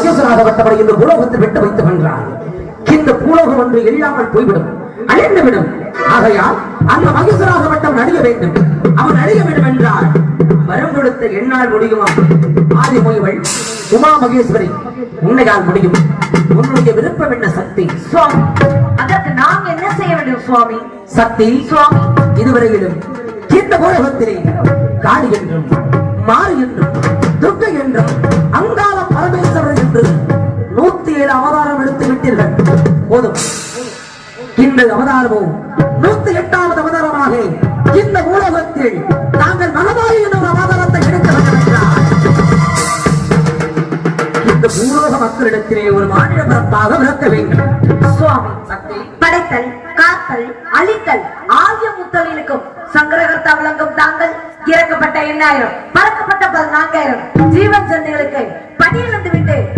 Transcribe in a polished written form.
மகேஸ்வராகப்பட்டவரை இந்த பூலோகத்தில் விட்டு வைத்து வென்றார். இந்த பூலோகம் ஒன்று எரியாமல் போய்விடும், அழிந்துவிடும். ஆகையால் அந்த மகேஸ்வராகப்பட்டவன் அழிய வேண்டும். அவன் அழிய வேண்டும் என்றால் வரம் கொடுத்த என்னால் முடியுமா? ஆதி மொழிகள் உமா மகேஸ்வரி உன்னையால் முடியும். உன்னுடைய விருப்பம் என்ன சக்தி? சுவாமி, அதற்கு நாம் என்ன செய்ய வேண்டும் சுவாமி? சக்தி சுவாமி, இதுவரையிலும் இந்த பூலோகத்திலே காளி என்றும் மாறு என்றும் துர்க்கை என்றும் அங்காள பரமேஸ்வரர் என்று 107 அவதாரம் எடுத்து விட்டீர்கள். போதும். இந்த அவதாரமும் 108வது அவதாரமாக இந்த பூலோகத்தில் தாங்கள் மகதாரி என்ற அவதாரத்தை எடுக்க வேண்டும். இந்த பூலோக மக்களிடத்திலே ஒரு மாநில பிறப்பாக விளக்க வேண்டும். சுவாமி, சக்தி படைத்தல், காத்தல், அழித்தல் ஆகிய முத்தொழிலுக்கும் சங்கரகர்த்தா விளங்கும் தாங்கள் இறக்கப்பட்ட 8000 பறக்கப்பட்ட 14000 ஜீவன் சந்தைகளுக்கு பணியிழந்து விட்டு